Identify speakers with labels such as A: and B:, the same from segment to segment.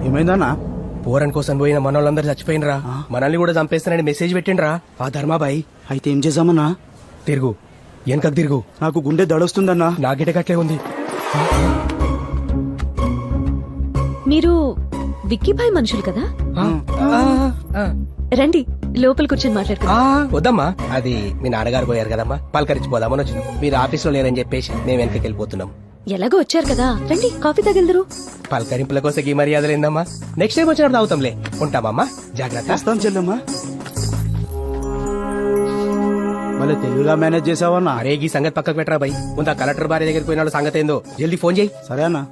A: ఏమైందన్నా?
B: పోరన్ కోసం పోయిన మనోళ్ళందరూ చచ్చిపోయినరా, మనల్ని కూడా చంపేస్తానని మెసేజ్ పెట్టిండ్రా ఆ ధర్మాబాయి.
A: అయితే ఏం చేద్దామన్నా?
B: తిరుగు, వెనకకు తిరుగు.
A: నాకు గుండె దడొస్తుందన్నా.
B: నా గిటకట్లే ఉంది.
C: మీరు విక్కీభాయ్ మనుషులు కదా? రండి లోపల కూర్చొని మాట్లాడుకుందాం.
B: వద్దమ్మా, అది మీ నాన్నగారు పోయారు కదమ్మా, పలకరించిపోదామని వచ్చినాం. మీరు ఆఫీస్ లో లేరని చెప్పేసి మేము వెనకకి వెళ్ళిపోతున్నాం.
C: ఎలాగో వచ్చారు కదా, రండి కాఫీ తగిలిదరు.
B: పలకరింపుల కోసం ఈ మర్యాదలు ఏందమ్మా? నెక్స్ట్ టైం వచ్చినప్పుడు తాగుతాంలే. ఉంటామమ్మా, జాగ్రత్త.
A: వస్తాం చెల్లమ్మా. మళ్ళీ తెలుగుగా మేనేజ్ చేసావన్నా?
B: అరే ఈ సంగతి పక్కకు పెట్టరా బాయ్. ముందు ఆ కలెక్టర్ భార్య దగ్గరికి పోయిన సంగతి ఏందో జల్దీ ఫోన్ చేయి.
A: సరే అన్నా.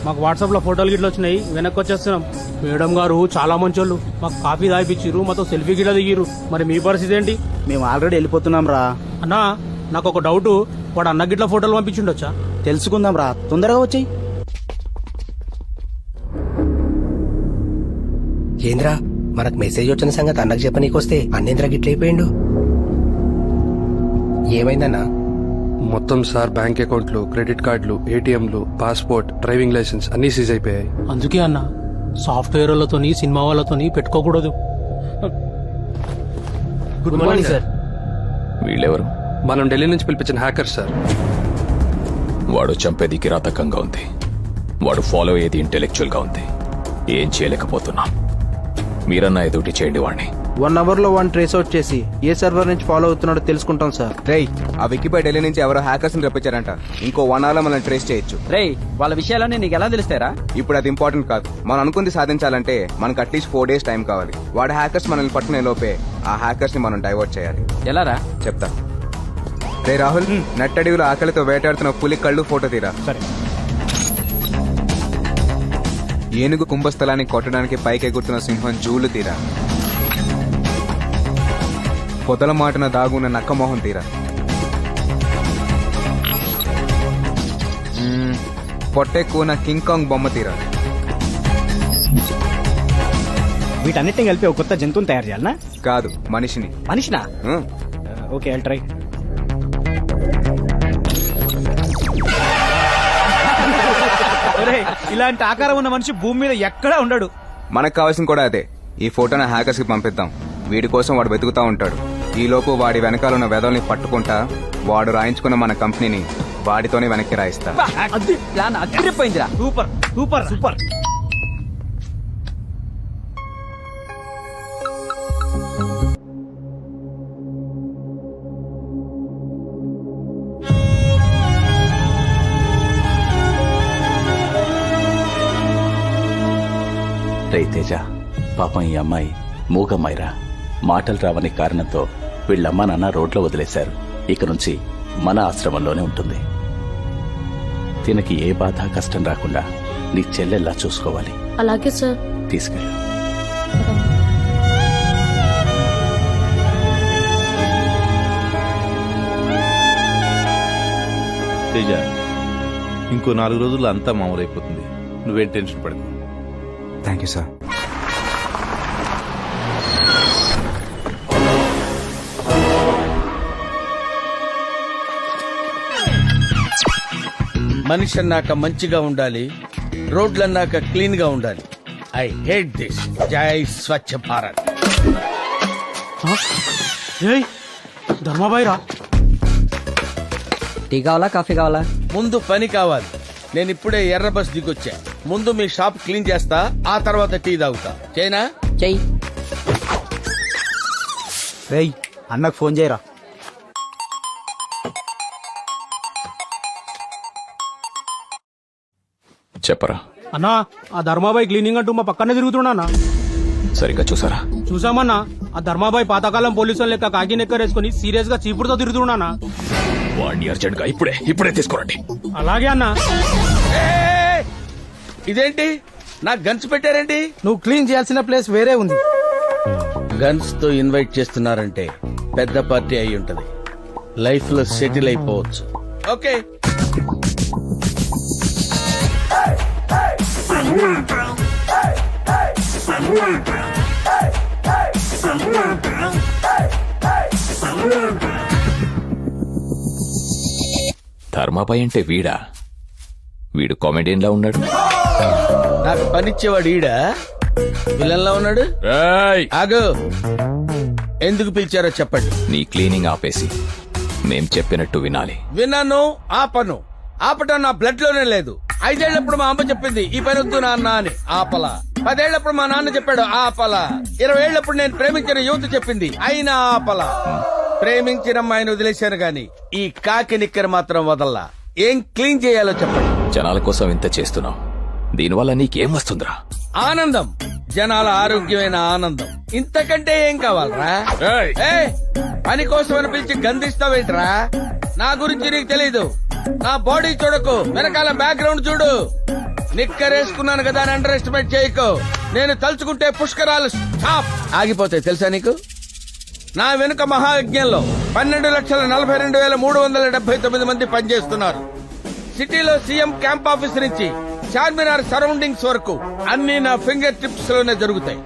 D: మాకు వాట్సాప్ లో ఫోటోలు గిట్ల వచ్చినాయి, వెనక్కి వచ్చేస్తున్నాం. మేడం గారు చాలా మంచోళ్ళు, మాకు కాఫీ తాగిపిచ్చిర్రు, మాతో సెల్ఫీ గిట్ల దిగిర్రు. మరి మీ పరిస్థితి ఏంటి?
A: మేము ఆల్రెడీ వెళ్ళిపోతున్నాం రా.
D: అన్నా నాకు ఒక డౌట్, వాడు అన్న గిట్ల ఫోటోలు పంపించిండొచ్చా?
A: తెలుసుకుందాం రా, తొందరగా వచ్చాయి.
B: ఏంద్రా మనకు మెసేజ్ వచ్చిన సంగతి అన్నకు చెప్పనీకొస్తే అన్నేంద్ర గిట్లయిపోయిండు. ఏమైందన్నా?
E: మొత్తం సార్ బ్యాంక్ అకౌంట్లు, క్రెడిట్ కార్డులు, ఏటీఎంలు, పాస్పోర్ట్, డ్రైవింగ్ లైసెన్స్ అన్ని సీజ్ అయిపోయాయి.
D: అందుకే అన్న సాఫ్ట్వేర్ వాళ్ళతోని సినిమా వాళ్ళతోని పెట్టుకోకూడదు.
B: Good morning sir.
F: వీళ్ళెవరు?
E: మనం ఢిల్లీ నుంచి పిలిపించిన హ్యాకర్ సార్.
F: వాడు చంపేది కిరాతకంగా ఉంది, వాడు ఫాలో అయ్యేది ఇంటెలెక్చువల్ గా ఉంది. ఏం చేయలేకపోతున్నాం. మీరన్నా ఎదుటి చేయండి వాడిని.
G: 1 hour లో వాడిని ట్రేస్ అవుట్ చేసి ఏ సర్వర్ నుంచి ఫాలో అవుతున్నాడో తెలుసుకుంటాం సార్.
H: రేయ్, ఆ వికీపై ఢిల్లీ నుంచి ఎవరో హ్యాకర్స్ ని రప్పించారంట. ఇంకో 1 hour లో మనం ట్రేస్ చేయొచ్చు.
G: రేయ్, వాళ్ళ విషయాలన్నీ నీకు ఎలా తెలుస్తారా?
H: ఇప్పుడు అది ఇంపార్టెంట్ కాదు. మనం అనుకుంది సాధించాలంటే మనకు అట్లీస్ట్ 4 days టైం కావాలి. వాడు హ్యాకర్స్ మనల్ని పట్టుకునే లోపే ఆ హ్యాకర్స్ ని మనం డైవర్ట్ చేయాలి.
G: ఎలారా?
H: చెప్తా. రే రాహుల్, నట్టడివిలో ఆకలితో వేటాడుతున్న పులి కళ్ళు ఫోటో తీరా.
D: సరే.
H: ఏనుగు కుంభస్థలాన్ని కొట్టడానికి పైకెగురుతున్న సింహం జూలు తీరా. పొదల మాటన దాగున్న నక్క మొహం తీరా. పొట్టెక్కువ కింగ్ కాంగ్ బొమ్మ తీరా.
A: వీటన్నిటిని కలిపి ఒక కొత్త జంతువుని తయారు చేయాలనా?
H: కాదు, మనిషిని.
A: మనిషినా?
H: ఉం.
A: Okay, I'll try.
G: ఇలాంటి ఆకారం ఉన్న మనిషి భూమి మీద ఎక్కడా ఉండడు.
H: మనకు కావాల్సింది కూడా అదే. ఈ ఫోటోని హ్యాకర్స్ కి పంపిద్దాం. వీడి కోసం వాడు వెతుకుతా ఉంటాడు. ఈ లోపు వాడి వెనకాల ఉన్న వెదల్ని పట్టుకుంటా వాడు రాయించుకున్న మన కంపెనీని వాడితోనే వెనక్కి రాయిస్తా.
G: ప్లాన్ అదిరిపోయిందిరా. Super super super.
F: రైతేజ, పాపం ఈ అమ్మాయి మూగమ్మాయిరా. మాటలు రావని కారణంతో వీళ్ళమ్మ నాన్న రోడ్లో వదిలేశారు. ఇక నుంచి మన ఆశ్రమంలోనే ఉంటుంది. తినకి ఏ బాధ కష్టం రాకుండా నీ చెల్లెల్లా చూసుకోవాలి.
C: అలాగే సార్.
F: తీసుకెళ్ళు.
I: తేజ, ఇంకో 4 రోజుల్లో అంతా మామూలైపోతుంది. నువ్వేం టెన్షన్ పడకు.
H: Thank you sir.
J: మనిషి అన్నాక మంచిగా ఉండాలి, రోడ్లన్నాక క్లీన్ గా ఉండాలి. I hate this. జై స్వచ్ఛ భారత్.
D: ధర్మాబాయి రా.
G: టీ కావాలా కాఫీ కావాలా?
J: ముందు పని కావాలి. నేను ఇప్పుడే ఎర్ర బస్ దిగొచ్చా. ముందు మీ షాప్ క్లీన్ చేస్తా, ఆ తర్వాత టీ తాగుతా. చేయనా?
G: చెయ్యి.
A: రేయ్, అన్నకు ఫోన్ చేయరా.
F: చెప్పరా.
D: అన్నా, ఆ ధర్మాబాయి క్లీనింగ్ అంటూ మా పక్కనే తిరుగుతున్నా.
F: సరిగ్గా చూసారా?
D: చూసామన్నా. ఆ ధర్మాబాయి పాతకాలం పోలీసులు లెక్క కాకి నెక్కరేసుకుని సీరియస్ గా చీపుడుతో తిరుగుతున్నా.
F: వాడిని అర్జెంట్ గా ఇప్పుడే తీసుకురండి.
D: అలాగే అన్నా.
J: ఇదేంటి నాకు గన్స్ పెట్టారేంటి?
G: నువ్వు క్లీన్ చేయాల్సిన ప్లేస్ వేరే ఉంది.
J: గన్స్ తో ఇన్వైట్ చేస్తున్నారంటే పెద్ద పార్టీ అయి ఉంటది. లైఫ్ లో సెటిల్ అయిపోవచ్చు. ఓకే.
F: ధర్మాబాయ్ అంటే వీడు కామెడియన్లా ఉన్నాడు.
J: నాకు పనిచ్చేవాడు ఈడ విలన్లా ఉన్నాడు. ఆగు, ఎందుకు పిలిచారో చెప్పండి.
F: నీ క్లీనింగ్ ఆపేసి మేం చెప్పినట్టు వినాలి.
J: విన్నాను, ఆపను. ఆపటం నా బ్లడ్ లోనే లేదు. 5 ఏళ్లప్పుడు మా అమ్మ చెప్పింది ఈ పని వద్దు నాన్న అని, ఆపల. 10 ఏళ్లప్పుడు మా నాన్న చెప్పాడు, ఆపల. 20 ఏళ్లప్పుడు నేను ప్రేమించిన యువత చెప్పింది, అయినా ఆపల. ప్రేమించిన అమ్మాయిని వదిలేశాను గాని ఈ కాకి నిక్కర మాత్రం వదల్లా. ఏం క్లీన్ చేయాలో చెప్పండి.
F: జనాల కోసం ఇంత చేస్తున్నావు, దీనివల్ల నీకేం వస్తుందిరా?
J: ఆనందం, జనాల ఆరోగ్యమైన ఆనందం. ఇంతకంటే ఏం కావాలరా? ఏయ్, పని కోసమని పిలిచి గంధిస్తావేంట్రా? నా గురించి నీకు తెలీదు. నా బాడీ చూడకు, వెనకాల బ్యాక్గ్రౌండ్ చూడు. నిక్కరేసుకున్నాను కదా అని అండర్ ఎస్టిమేట్ చేయకు. నేను తలుచుకుంటే పుష్కరాలు స్టాప్ ఆగిపోతాయి తెలుసా నీకు? నా వెనుక మహాయజ్ఞంలో 12,42,379 మంది పనిచేస్తున్నారు. సిటీలో సీఎం క్యాంప్ ఆఫీస్ నుంచి చార్మినార్ సరౌండింగ్స్ వరకు అన్ని నా ఫింగర్ టిప్స్ లోనే జరుగుతాయి.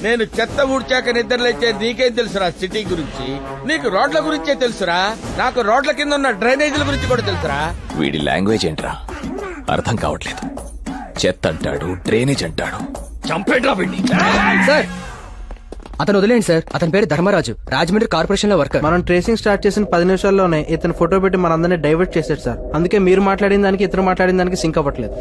J: నేను చెత్త ఊడ్చాక నిద్రలేచే నీకేం తెలుసురా సిటీ గురించి? నీకు రోడ్ల గురించే తెలుసురా? నాకు రోడ్ల కింద ఉన్న డ్రైనేజీల గురించి కూడా తెలుసురా?
F: వీడి లాంగ్వేజ్ ఏంట్రా అర్థం కావట్లేదు. చెత్త అంటాడు, డ్రైనేజ్ అంటాడు. చంపేట్రా వీడిని.
B: సార్ అతను వదిలేండి సార్. అతని పేరు ధర్మరాజు, రాజమండ్రి కార్పొరేషన్ లో వర్కర్.
G: మనం ట్రేసింగ్ స్టార్ట్ చేసిన 10 నిమిషాల్లోనే ఇతను ఫోటో పెట్టి మనందరినీ డైవర్ట్ చేశాడు సార్. అందుకే మీరు మాట్లాడిన దానికి ఇతను మాట్లాడిన దానికి సింక్ అవ్వట్లేదు.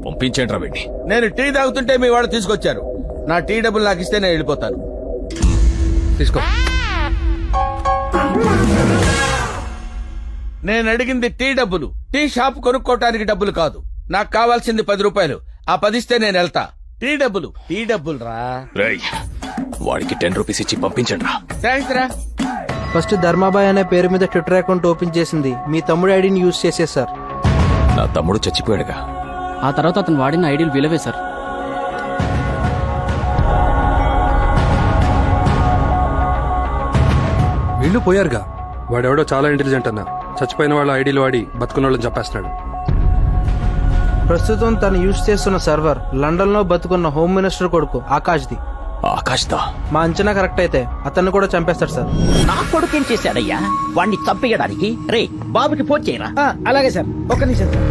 F: పంపించండి రా వీడిని.
J: నేను టీ తాగుతుంటే మీ వాళ్ళు తీసుకొచ్చారు. నా టీ డబ్బులు నాకు ఇస్తే నేను వెళ్ళిపోతాను.
E: తీసుకో.
J: నేను అడిగింది టీ డబ్బులు, టీ షాప్ కొనుక్కోటానికి డబ్బులు కాదు. నాకు కావాల్సింది 10 రూపాయలు. ఆ 10 ఇస్తే నేను వెళ్తా. టీ డబ్బులు రా.
F: వాడికి 10 రూపీస్ ఇచ్చి పంపించండి రా.
J: థ్యాంక్స్ రా.
G: ఫస్ట్ ధర్మాబాయ్ అనే పేరు మీద ట్విట్టర్ అకౌంట్ ఓపెన్ చేసింది మీ తమ్ముడు ఐడిని యూజ్ చేసే సార్.
F: నా తమ్ముడు చచ్చిపోయాడుగా.
D: ఆ తర్వాత అతను వాడిన ఐడియల్ విలువే సార్.
E: వీళ్ళు పోయారుగా. వాడెవడో చాలా ఇంటెలిజెంట్ అన్న. చచ్చిపోయిన వాళ్ళ ఐడీలు వాడి బతుకున్న వాళ్ళని చంపేస్తున్నాడు.
G: ప్రస్తుతం తను యూజ్ చేస్తున్న సర్వర్ లండన్ లో బతుకున్న హోమ్ మినిస్టర్ కొడుకు ఆకాష్ది.
F: ఆకాష్దా?
G: మా అంచనా కరెక్ట్ అయితే అతన్ని కూడా చంపేస్తాడు సార్.
K: నా కొడుకు ఏం చేశాడయ్యా వాణ్ణి చంపేయడానికి? రే బాబుకి ఫోన్ చేయరా.
B: అలాగే సార్, ఒక్క నిమిషం సార్.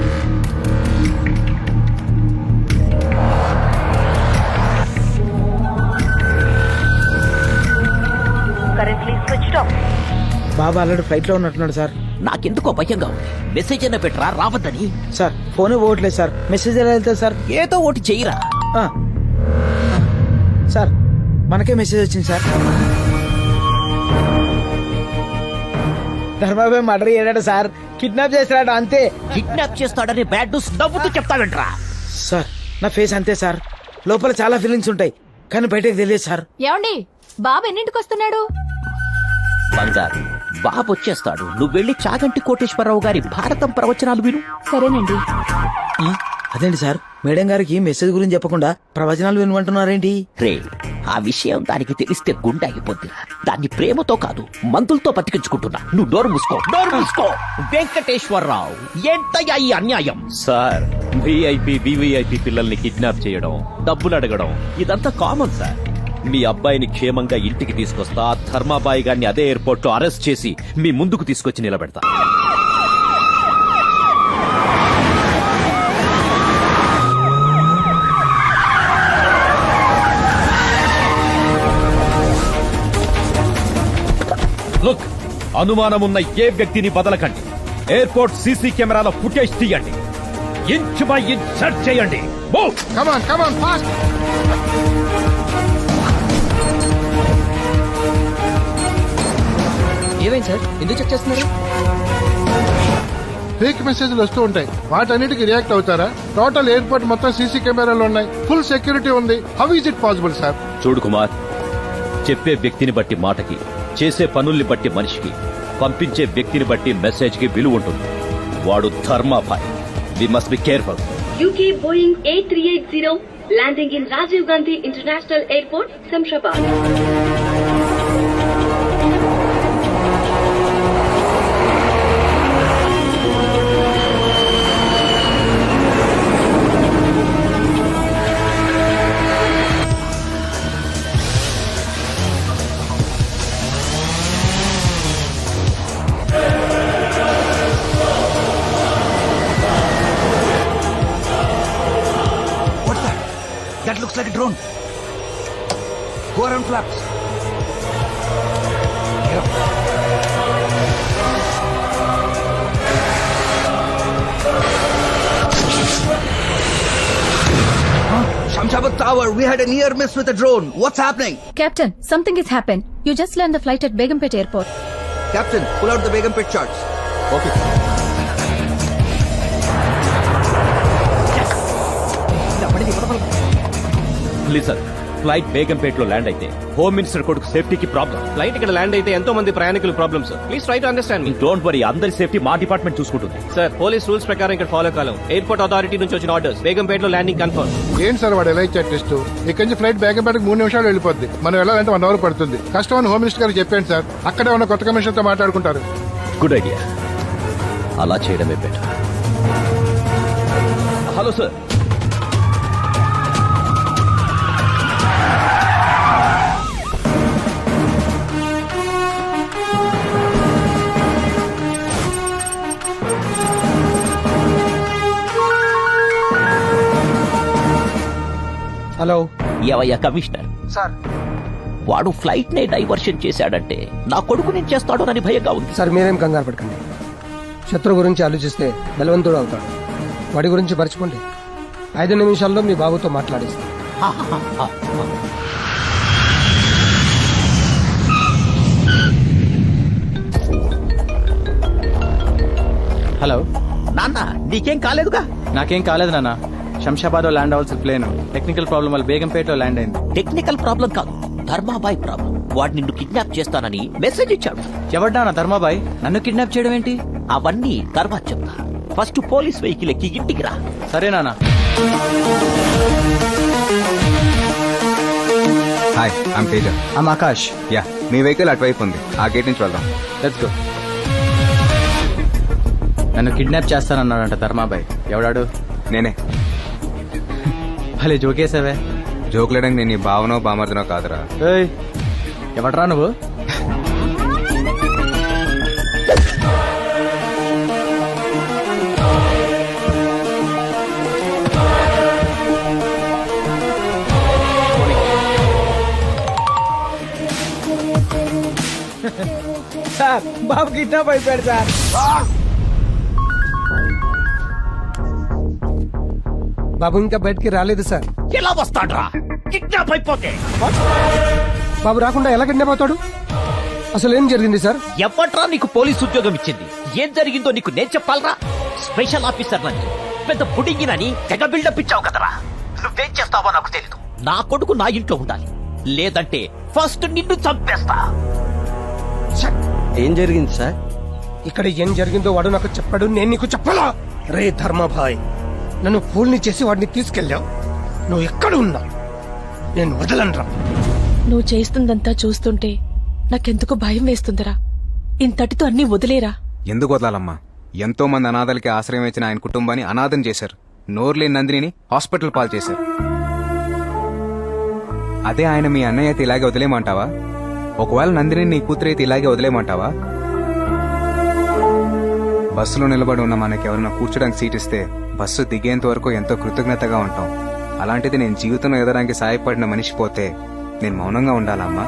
B: బాబా ఆల్రెడీ ఫ్లైట్ లో ఉన్నట్టున్నాడు సార్.
K: నాకెందుకో భయంగా ఉంది. మెసేజ్ అయినా పెట్టరా రావద్దని.
B: సార్ ఫోన్ పోవట్లేదు సార్. మెసేజ్ ఎలా వెళ్తుంది సార్?
K: ఏదో ఒకటి చెయ్యరా.
B: సార్ మనకే మెసేజ్ వచ్చింది సార్. ధర్మాబాయ్ మర్డర్ చేయడాడు సార్. కిడ్నాప్ చేస్తాడు అంతే.
K: కిడ్నాప్ చేస్తాడని బ్యాడ్ న్యూస్ నవ్వుతూ చెప్తావేంట్రా?
B: సార్ నా ఫేస్ అంతే సార్. లోపల చాలా ఫీలింగ్స్ ఉంటాయి కానీ బయటకు తెలియదు సార్.
C: ఏమండి బాబు ఎన్నింటికి వస్తున్నాడు?
K: బంగారు బాబు వచ్చేస్తాడు. నువ్వు వెళ్లి చాగంటి కోటేశ్వరరావు గారి భారతం ప్రవచనాలు విను.
C: సరేనండి.
B: అదేంటి సార్, మేడం గారికి మెసేజ్ గురించి చెప్పకుండా ప్రవచనాలు వినమంటున్నారేంటి?
K: రే ఆ విషయం దానికి తెలిస్తే గుండె ఆగిపోద్దిరా. దాన్ని ప్రేమతో కాదు మందులతో బతికించుకుంటున్నా. నువ్వు డోర్ మూసుకో. వెంకటేశ్వరరావు ఏంటయ్యా ఈ అన్యాయం?
L: సార్ విఐపి వివిఐపి పిల్లల్ని కిడ్నాప్ చేయడం, డబ్బులు అడగడం ఇదంతా కామన్ సార్. మీ అబ్బాయిని క్షేమంగా ఇంటికి తీసుకొస్తా. ధర్మాబాయి గారిని అదే ఎయిర్పోర్ట్ లో అరెస్ట్ చేసి మీ ముందుకు తీసుకొచ్చి నిలబెడతా. లుక్, అనుమానమున్న ఏ వ్యక్తిని బదలకండి. ఎయిర్పోర్ట్ సీసీ కెమెరాల ఫుటేజ్ తీయండి. ఇంచ్ బై ఇంచ్ సెర్చ్ చేయండి.
B: ఏమైంది సార్, ఎందుకు చెక్ చేస్తున్నారు?
M: ఫేక్ మెసేజ్లు వస్తూ ఉంటాయి, వాటన్నిటికి రియాక్ట్ అవుతారా? టోటల్ ఎయిర్పోర్ట్ మొత్తం సీసీ కెమెరాలు ఉన్నాయి, ఫుల్ సెక్యూరిటీ ఉంది. How is it possible sir?
L: చూడు కుమార్, చెప్పే వ్యక్తిని బట్టి మాటకి, చేసే పనుల్ని బట్టి మనిషికి, పంపించే వ్యక్తిని బట్టి మెసేజ్ కి విలువ ఉంటుంది. వాడు Dharmabai. We must be careful.
C: UK Boeing A380 landing in Rajiv Gandhi International Airport, Samshabad.
B: Flops.
N: Shamshabad Tower, we had a near miss with a drone. What's happening?
O: Captain, something has happened. You just landed the flight at Begumpet Airport.
N: Captain, pull out the Begumpet charts.
L: Okay please sir, flight బేగంపేటలో land అయితే home minister కొడుకు సేఫ్టీకి problem.
D: Flight ఇక్కడ land అయితే ఎంతో మంది ప్రయాణికులు problem sir. Please try to understand me.
L: Don't worry, అందరి సేఫ్టీ మా డిపార్ట్మెంట్ చూసుకుంటుంది.
D: సార్, పోలీస్ రూల్స్ ప్రకారం ఇక్కడ ఫాలో కాలం. ఎయిర్పోర్ట్ అథారిటీ నుంచి వచ్చిన ఆర్డర్స్, బేగంపేటలో ల్యాండింగ్ కన్ఫర్మ్.
M: ఏంటి సార్ వాడు ఎలా ఇచ్చారు టెస్ట్? ఇక్కడి నుంచి ఫ్లైట్ బేగంపేటకి 3 నిమిషాలు వెళ్ళిపోద్ది. మనం వెళ్ళాలంటే 1 అవర్ పడుతుంది. కష్టం అని హోమ్ మినిస్టర్ గారికి చెప్పాను సార్. అక్కడే ఉన్న కొత్త కమిషన్ తో మాట్లాడుకుంటారు.
L: గుడ్ ఐడియా, అలా చేయడమే బెటర్. Hello sir.
B: హలో.
K: ఏవయ్యా కమిషనర్
B: సార్.
K: వాడు ఫ్లైట్ నే డైవర్షన్ చేశాడంటే నా కొడుకు నేను చేస్తాడోనని భయంగా ఉంది.
B: సార్ మీరేం కంగారు పడకండి. శత్రు గురించి ఆలోచిస్తే బలవంతుడు అవుతాడు. వాడి గురించి మర్చిపోండి. 5 నిమిషాల్లో మీ బాబుతో మాట్లాడిస్తాను.
G: హలో
K: నాన్న, నీకేం కాలేదుగా?
G: నాకేం కాలేదు నాన్న. శంషాబాద్ లో ల్యాండ్ అవ్వాల్సిన ప్లేన్ టెక్నికల్ ప్రాబ్లం వల్ల బేగంపేటలో ల్యాండ్ అయింది.
K: టెక్నికల్ ప్రాబ్లం కాదు, ధర్మాబాయ్ ప్రాబ్లం. వాడు నిన్ను కిడ్నాప్ చేస్తానని మెసేజ్ ఇచ్చాడు.
G: ఎవడ్డా ధర్మాబాయ్? నన్ను కిడ్నాప్ చేయడం ఏంటి?
K: అవన్నీ తర్వాత చెప్తా. ఫస్ట్ పోలీస్ వెహికల్ ఎక్కి ఇంటికి రా.
G: సరే నాన్న.
H: Hi, I'm Teja.
G: I'm Akash.
H: Yeah, me vehicle అటువైపు ఉంది. ఆ గేట్ నుంచి వెళ్దాం.
G: Let's go. నన్ను కిడ్నాప్ చేస్తానన్నాడంట ధర్మాబాయ్. ఎవడాడు?
H: నేనే.
G: భలే జోకేసావే.
H: జోకులేడానికి నేను నీ భావనో బామర్దనో కాదురా.
G: ఎవడరా నువ్వు?
B: సార్, బాబు కిడ్నాప్ అయిపోయాడు సార్. బాబు ఇంకా బయటికి రాలేదు సార్.
K: ఎలా వస్తాడ్రా కిడ్నాప్ అయిపోతే?
B: బాబు రాకుండా ఎలా కిడ్నాప్ అవుతాడు? అసలు ఏం జరిగింది సార్?
K: ఎవట్రా నీకు పోలీస్ ఉద్యోగం ఇచ్చింది? ఏం జరిగిందో నీకు నేను చెప్పాలరా? స్పెషల్ ఆఫీసర్ నని, పెద్ద పుడింగినని తెగ బిల్డప్ ఇచ్చావు కదరా. నువ్వేం చేస్తావో నాకు తెలీదు. నా కొడుకు నా ఇంట్లో ఉండాలి, లేదంటే ఫస్ట్ నిన్ను చంపేస్తా.
B: ఏం జరిగింది సార్? ఇక్కడ ఏం జరిగిందో వాడు నాకు చెప్పాడు, నేను నీకు చెప్పాలా? రే ధర్మాభాయ్, నన్ను ఫూల్ని చేసి వాడిని తీసుకెళ్ళావు. నువ్వు ఎక్కడ ఉన్నా నేను వదలనరా.
O: నువ్వు చేస్తుందంతా చూస్తుంటే నాకెందుకు భయం వేస్తుందిరా. ఇంతటితో అన్ని వదిలేరా.
H: ఎందుకు వదలాలమ్మా? ఎంతో మంది అనాథలకి ఆశ్రయం ఇచ్చిన ఆయన కుటుంబాన్ని అనాథం చేశారు. నోర్లేని నందిని హాస్పిటల్ పాలు చేశారు. అదే ఆయన మీ అన్నయ్య అయితే ఇలాగే వదిలేమంటావా? ఒకవేళ నందిని నీ కూతురు అయితే ఇలాగే వదిలేమంటావా? బస్సులో నిలబడి ఉన్న మనకి ఎవరైనా కూర్చోడానికి సీట్ ఇస్తే బస్సు దిగేంత వరకు ఎంతో కృతజ్ఞతగా ఉంటాం. అలాంటిది నేను జీవితంలో ఎదడానికి సాయపడిన మనిషి పోతే నేను మౌనంగా ఉండాలమ్మా?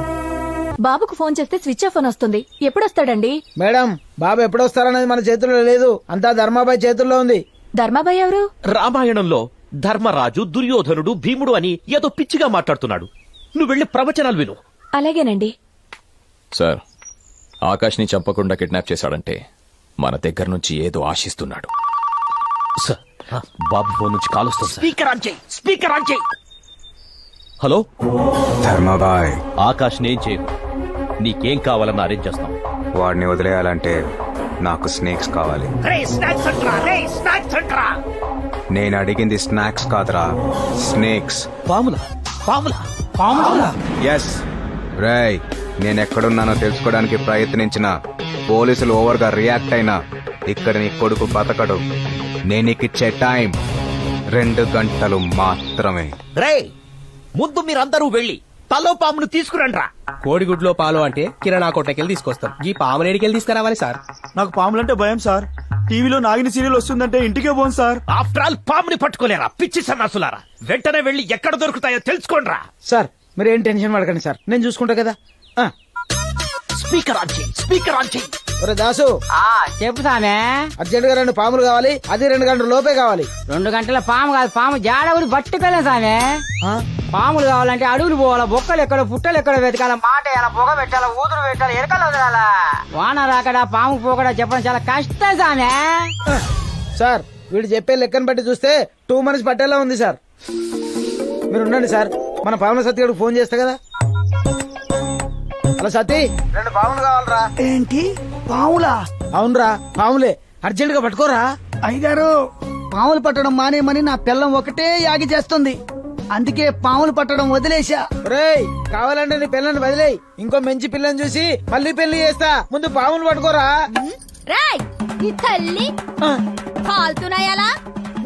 O: బాబుకు ఫోన్ చేస్తే స్విచ్ ఆఫ్ అని వస్తుంది. ఎప్పుడొస్తాడండి?
B: మేడం, బాబు ఎప్పుడొస్తారనేది మన చేతుల్లో లేదు, అంతా ధర్మాబాయ్ చేతుల్లో ఉంది.
O: ధర్మాబాయ్ ఎవరు?
L: రామాయణంలో ధర్మరాజు, దుర్యోధనుడు, భీముడు అని ఏదో పిచ్చిగా మాట్లాడుతున్నాడు. నువ్వు వెళ్లి ప్రవచనాలు విను.
O: అలాగేనండి.
P: సార్, ఆకాష్ ని చంపకుండా కిడ్నాప్ చేశాడంటే మన దగ్గర నుంచి ఏదో ఆశిస్తున్నాడు.
L: సార్, బాబు ఫోన్ నుంచి కాల్ వస్తుంది. స్పీకర్ ఆన్ చేయి, స్పీకర్ ఆన్ చేయి. హలో
H: ధర్మాబాయ్.
L: ఆకాష్ నేం చేయకు. నీకేం కావాలన్నా అరేంజ్ చేస్తాం.
H: వాడిని వదిలేయాలంటే నాకు స్నేక్స్ కావాలి. నేను అడిగింది స్నాక్స్ కాదురా, స్నేక్స్.
L: పాములా? పాములా?
H: పాములా? ఎస్. రేయ్, నేనెక్కడున్నానో తెలుసుకోవడానికి ప్రయత్నించిన పోలీసులు ఓవర్గా రియాక్ట్ అయినా ఇక్కడ నీ కొడుకు బతకడు. నేను నీకిచ్చే టైం 2 గంటలు మాత్రమే.
K: రే, ముందు మీరందరూ వెళ్ళి తలో పామును తీసుకురండ్రా.
B: కోడిగుడ్లో పాలు అంటే కిరాణా కొట్టకెళ్ళి తీసుకొస్తాం. ఈ పాము నేడికెళ్ళి తీసుకురావాలి సార్.
A: నాకు పాములంటే భయం సార్. టీవీలో నాగిని సీరియల్ వస్తుందంటే ఇంటికే పోను సార్.
K: ఆఫ్టర్ ఆల్ పాముని పట్టుకోలేరా పిచ్చి సన్నాసులారా. వెంటనే వెళ్ళి ఎక్కడ దొరుకుతాయో తెలుసుకోండ్రా.
B: సార్,
Q: మీరు ఏం టెన్షన్ పడకండి సార్, నేను చూసుకుంటా కదా.
K: స్పీకర్ ఆన్ చేయి, స్పీకర్ ఆన్ చేయి.
Q: ఒరే దాసు,
R: చెప్పు సామే.
Q: అర్జెంట్ గా 2 పాములు కావాలి, అది 2 గంటల లోపే కావాలి.
R: 2 గంటల పాము కాదు, పాము జాడవుడు పట్టుకెళ్ళాం సామే. పాములు కావాలంటే అడవులు పోవాలా, బొక్కలు ఎక్కడ, పుట్టలు ఎక్కడ వెతకాల, మాట వేయాల, పొగ పెట్టాలా, ఊదురు పెట్టాలి, ఎరకలు వదలాల. వాన రాకడా పాము పోకడా చెప్పడం చాలా కష్టం సామే.
Q: సార్ వీడు చెప్పే లెక్కను బట్టి చూస్తే 2 months పట్టేలా ఉంది సార్. మీరు ఉండండి సార్, మన పాముల సత్తి గడికి ఫోన్ చేస్తా కదా. హలో సతీ, 2 పాములు కావాలరా.
S: ఏంటి పావులా?
Q: అవునరా పాములే, అర్జెంట్ గా పట్టుకోరా.
S: అయ్యగారు, పాములు పట్టడం మానేమని నా పిల్లం ఒకటే యాగి చేస్తుంది, అందుకే పాములు పట్టడం వదిలేశా.
Q: రేయ్ కావాలంటే నీ పిల్లని వదిలేయ్, ఇంకో మంచి పిల్లని చూసి మళ్ళీ పెళ్లి చేస్తా, ముందు పాములు పట్టుకోరా.
T: రాయ్ నీ తల్లి కాలుతున్నాయాలా?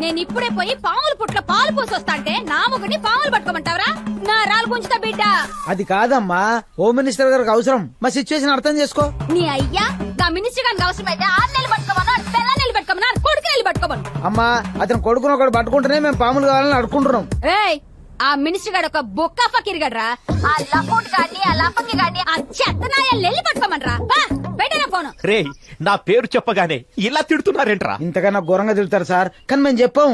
T: నేను ఇప్పుడే పోయి పాముల పుట్ల పాలు పోసొస్తాంటే నా మొగుడిని పాములు పట్టుకోమంటావరా? నా రాలు గుంచుతా బిడ్డ.
Q: అది కాదమ్మా, హోమ్ మినిస్టర్ గారికి అవసరం, మా సిచ్యువేషన్ అర్థం చేసుకో.
T: నీ అయ్యా గా మినిస్టర్ గారికి అవసరమైతే 6 నెలలు పట్టుకోమన్నా, పిల్ల నెలలు పట్టుకోమన్నా, కొడుకు నెలలు పట్టుకోమను.
Q: అమ్మా అతను కొడుకుని ఒకటి పట్టుకుంటేనే మేము పాములు కావాలని అడుకుంటున్నాం.
T: రేయ్ ఆ మినిస్టర్ గారు ఒక బొక్క ఫకీర్ గడ్రా, ఆ లఫోట్ గాడిని, ఆ లఫకి గాడిని, ఆ చెత్తనాయాలు నెల్లి పట్టుకోమనరా. పెట్టిన ఫోను.
K: రే నా పేరు చెప్పగానే ఇలా తిడుతున్నారేంట్రా?
Q: ఇంతకన్నా ఘోరంగా తిడతారు సార్, కానీ మేము చెప్పాము.